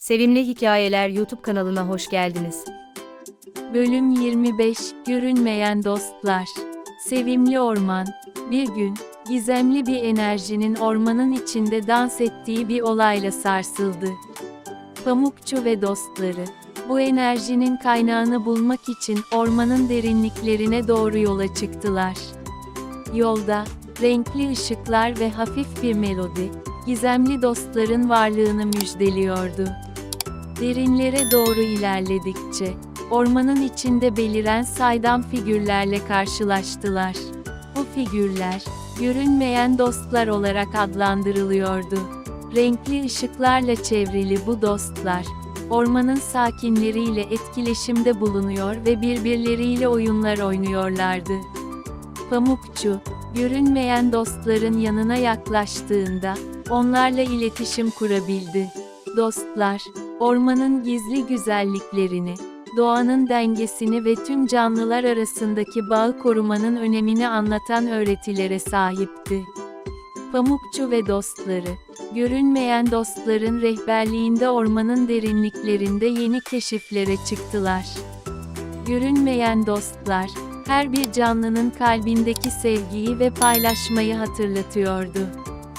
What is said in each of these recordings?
Sevimli Hikayeler YouTube kanalına hoş geldiniz. Bölüm 25, Görünmeyen Dostlar. Sevimli orman. Bir gün, gizemli bir enerjinin ormanın içinde dans ettiği bir olayla sarsıldı. Pamukçu ve dostları, bu enerjinin kaynağını bulmak için ormanın derinliklerine doğru yola çıktılar. Yolda, renkli ışıklar ve hafif bir melodi, gizemli dostların varlığını müjdeliyordu. Derinlere doğru ilerledikçe, ormanın içinde beliren saydam figürlerle karşılaştılar. Bu figürler, görünmeyen dostlar olarak adlandırılıyordu. Renkli ışıklarla çevrili bu dostlar, ormanın sakinleriyle etkileşimde bulunuyor ve birbirleriyle oyunlar oynuyorlardı. Pamukçu, görünmeyen dostların yanına yaklaştığında, onlarla iletişim kurabildi. Dostlar, ormanın gizli güzelliklerini, doğanın dengesini ve tüm canlılar arasındaki bağı korumanın önemini anlatan öğretilere sahipti. Pamukçu ve dostları, görünmeyen dostların rehberliğinde ormanın derinliklerinde yeni keşiflere çıktılar. Görünmeyen dostlar, her bir canlının kalbindeki sevgiyi ve paylaşmayı hatırlatıyordu.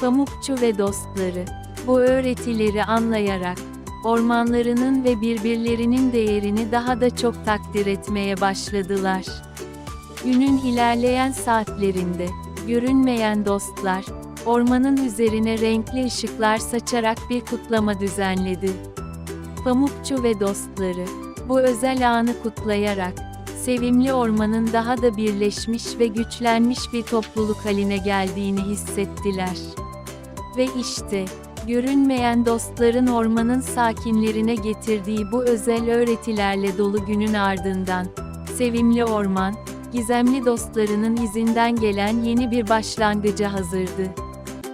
Pamukçu ve dostları, bu öğretileri anlayarak, ormanlarının ve birbirlerinin değerini daha da çok takdir etmeye başladılar. Günün ilerleyen saatlerinde, görünmeyen dostlar, ormanın üzerine renkli ışıklar saçarak bir kutlama düzenledi. Pamukçu ve dostları, bu özel anı kutlayarak, sevimli ormanın daha da birleşmiş ve güçlenmiş bir topluluk haline geldiğini hissettiler. Ve işte, görünmeyen dostların ormanın sakinlerine getirdiği bu özel öğretilerle dolu günün ardından, sevimli orman, gizemli dostlarının izinden gelen yeni bir başlangıca hazırdı.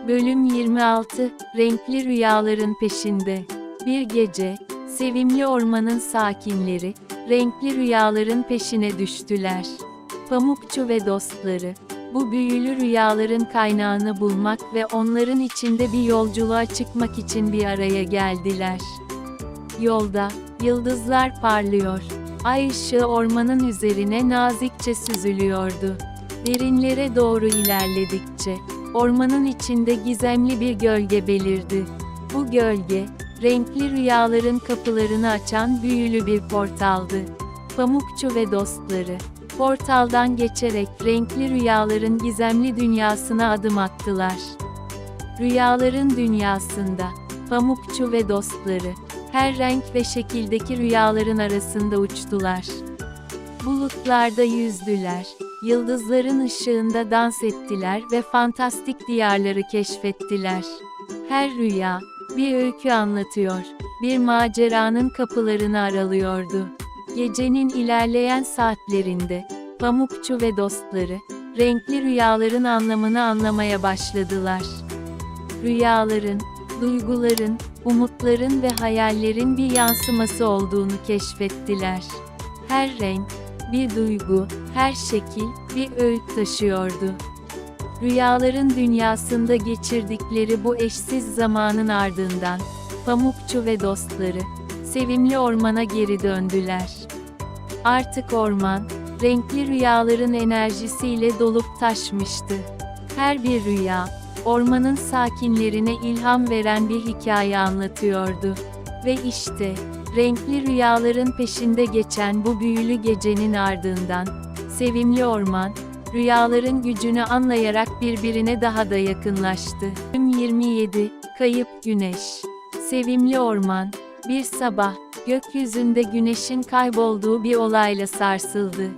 Bölüm 26, Renkli Rüyaların Peşinde. Bir gece, sevimli ormanın sakinleri, renkli rüyaların peşine düştüler. Pamukçu ve dostları, bu büyülü rüyaların kaynağını bulmak ve onların içinde bir yolculuğa çıkmak için bir araya geldiler. Yolda, yıldızlar parlıyor, ay ışığı ormanın üzerine nazikçe süzülüyordu. Derinlere doğru ilerledikçe, ormanın içinde gizemli bir gölge belirdi. Bu gölge, renkli rüyaların kapılarını açan büyülü bir portaldı. Pamukçu ve dostları, portaldan geçerek renkli rüyaların gizemli dünyasına adım attılar. Rüyaların dünyasında, Pamukçu ve dostları, her renk ve şekildeki rüyaların arasında uçtular. Bulutlarda yüzdüler, yıldızların ışığında dans ettiler ve fantastik diyarları keşfettiler. Her rüya, bir öykü anlatıyor, bir maceranın kapılarını aralıyordu. Gecenin ilerleyen saatlerinde, Pamukçu ve dostları, renkli rüyaların anlamını anlamaya başladılar. Rüyaların, duyguların, umutların ve hayallerin bir yansıması olduğunu keşfettiler. Her renk, bir duygu, her şekil, bir öğüt taşıyordu. Rüyaların dünyasında geçirdikleri bu eşsiz zamanın ardından, Pamukçu ve dostları, sevimli ormana geri döndüler. Artık orman, renkli rüyaların enerjisiyle dolup taşmıştı. Her bir rüya, ormanın sakinlerine ilham veren bir hikaye anlatıyordu. Ve işte, renkli rüyaların peşinde geçen bu büyülü gecenin ardından, sevimli orman, rüyaların gücünü anlayarak birbirine daha da yakınlaştı. Bölüm 27, Kayıp Güneş. Sevimli orman, bir sabah, gökyüzünde güneşin kaybolduğu bir olayla sarsıldı.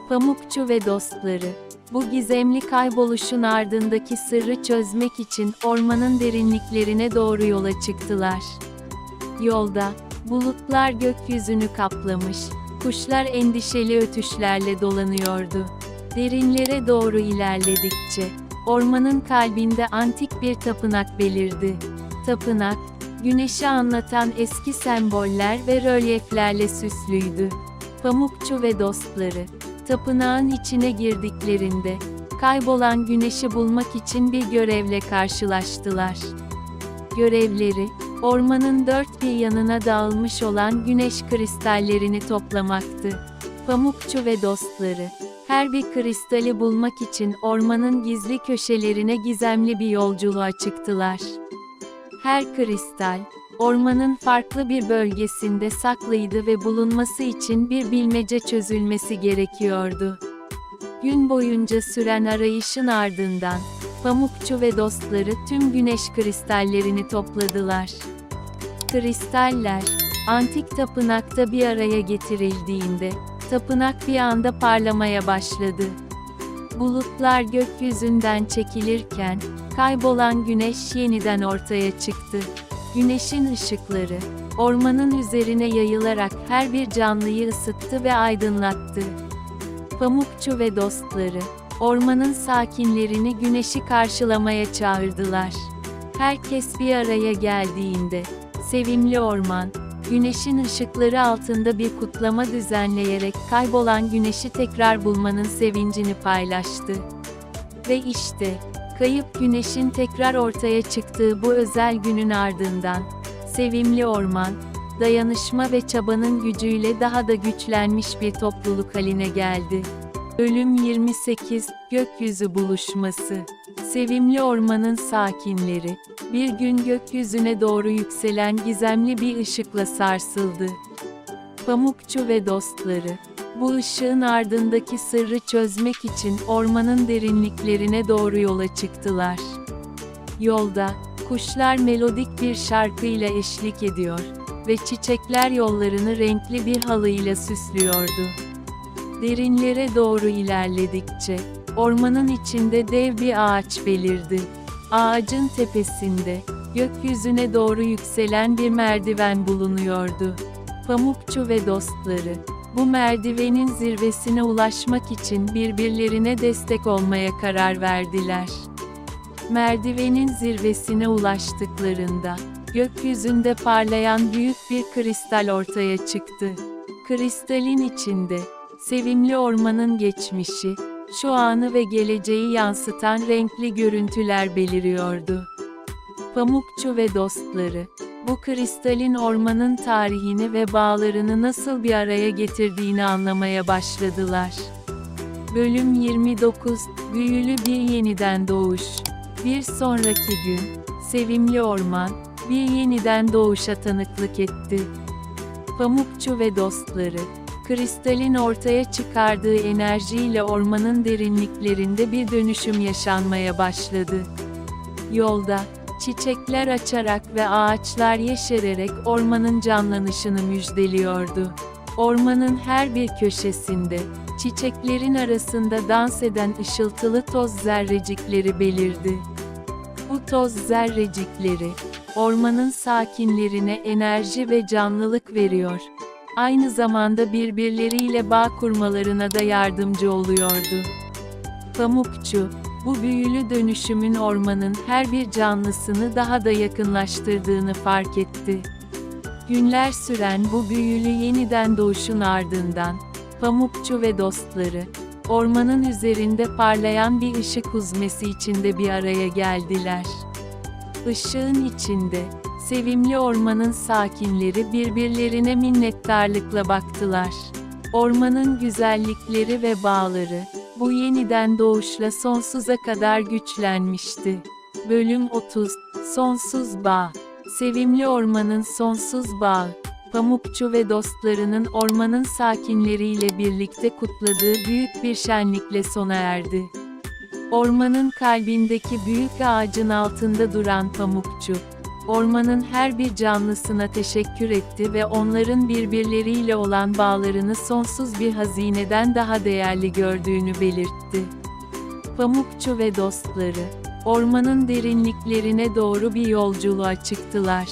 Pamukçu ve dostları, bu gizemli kayboluşun ardındaki sırrı çözmek için ormanın derinliklerine doğru yola çıktılar. Yolda, bulutlar gökyüzünü kaplamış, kuşlar endişeli ötüşlerle dolanıyordu. Derinlere doğru ilerledikçe, ormanın kalbinde antik bir tapınak belirdi. Tapınak, güneşi anlatan eski semboller ve rölyeflerle süslüydü. Pamukçu ve dostları, tapınağın içine girdiklerinde, kaybolan güneşi bulmak için bir görevle karşılaştılar. Görevleri, Ormanın dört bir yanına dağılmış olan güneş kristallerini toplamaktı. Pamukçu ve dostları, her bir kristali bulmak için ormanın gizli köşelerine gizemli bir yolculuğa çıktılar. Her kristal, ormanın farklı bir bölgesinde saklıydı ve bulunması için bir bilmece çözülmesi gerekiyordu. Gün boyunca süren arayışın ardından, Pamukçu ve dostları tüm güneş kristallerini topladılar. Kristaller, antik tapınakta bir araya getirildiğinde, tapınak bir anda parlamaya başladı. Bulutlar gökyüzünden çekilirken, kaybolan güneş yeniden ortaya çıktı. Güneşin ışıkları, ormanın üzerine yayılarak her bir canlıyı ısıttı ve aydınlattı. Pamukçu ve dostları, ormanın sakinlerini güneşi karşılamaya çağırdılar. Herkes bir araya geldiğinde, sevimli orman, güneşin ışıkları altında bir kutlama düzenleyerek kaybolan güneşi tekrar bulmanın sevincini paylaştı. Ve işte, kayıp güneşin tekrar ortaya çıktığı bu özel günün ardından, sevimli orman, dayanışma ve çabanın gücüyle daha da güçlenmiş bir topluluk haline geldi. Bölüm 28, Gökyüzü Buluşması. Sevimli ormanın sakinleri, bir gün gökyüzüne doğru yükselen gizemli bir ışıkla sarsıldı. Pamukçu ve dostları, bu ışığın ardındaki sırrı çözmek için ormanın derinliklerine doğru yola çıktılar. Yolda, kuşlar melodik bir şarkıyla eşlik ediyor ve çiçekler yollarını renkli bir halıyla süslüyordu. Derinlere doğru ilerledikçe, ormanın içinde dev bir ağaç belirdi. Ağacın tepesinde, gökyüzüne doğru yükselen bir merdiven bulunuyordu. Pamukçu ve dostları, bu merdivenin zirvesine ulaşmak için birbirlerine destek olmaya karar verdiler. Merdivenin zirvesine ulaştıklarında, gökyüzünde parlayan büyük bir kristal ortaya çıktı. Kristalin içinde, sevimli ormanın geçmişi, şu anı ve geleceği yansıtan renkli görüntüler beliriyordu. Pamukçu ve dostları, bu kristalin ormanın tarihini ve bağlarını nasıl bir araya getirdiğini anlamaya başladılar. Bölüm 29, Büyülü bir yeniden doğuş. Bir sonraki gün, sevimli orman, bir yeniden doğuşa tanıklık etti. Pamukçu ve dostları, kristalin ortaya çıkardığı enerjiyle ormanın derinliklerinde bir dönüşüm yaşanmaya başladı. Yolda, çiçekler açarak ve ağaçlar yeşererek ormanın canlanışını müjdeliyordu. Ormanın her bir köşesinde, çiçeklerin arasında dans eden ışıltılı toz zerrecikleri belirdi. Bu toz zerrecikleri, ormanın sakinlerine enerji ve canlılık veriyor. Aynı zamanda birbirleriyle bağ kurmalarına da yardımcı oluyordu. Pamukçu, bu büyülü dönüşümün ormanın her bir canlısını daha da yakınlaştırdığını fark etti. Günler süren bu büyülü yeniden doğuşun ardından, Pamukçu ve dostları, ormanın üzerinde parlayan bir ışık huzmesi içinde bir araya geldiler. Işığın içinde, sevimli ormanın sakinleri birbirlerine minnettarlıkla baktılar. Ormanın güzellikleri ve bağları, bu yeniden doğuşla sonsuza kadar güçlenmişti. Bölüm 30, Sonsuz Bağ. Sevimli ormanın sonsuz bağı, Pamukçu ve dostlarının ormanın sakinleriyle birlikte kutladığı büyük bir şenlikle sona erdi. Ormanın kalbindeki büyük ağacın altında duran Pamukçu, ormanın her bir canlısına teşekkür etti ve onların birbirleriyle olan bağlarını sonsuz bir hazineden daha değerli gördüğünü belirtti. Pamukçu ve dostları, ormanın derinliklerine doğru bir yolculuğa çıktılar.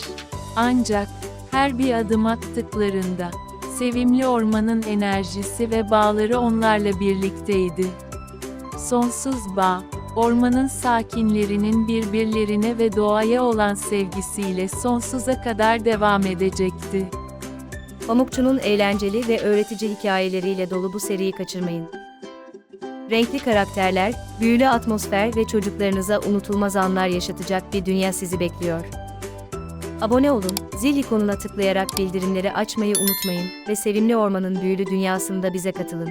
Ancak, her bir adım attıklarında, sevimli ormanın enerjisi ve bağları onlarla birlikteydi. Sonsuz bağ, ormanın sakinlerinin birbirlerine ve doğaya olan sevgisiyle sonsuza kadar devam edecekti. Pamukçu'nun eğlenceli ve öğretici hikayeleriyle dolu bu seriyi kaçırmayın. Renkli karakterler, büyülü atmosfer ve çocuklarınıza unutulmaz anlar yaşatacak bir dünya sizi bekliyor. Abone olun, zil ikonuna tıklayarak bildirimleri açmayı unutmayın ve sevimli ormanın büyülü dünyasında bize katılın.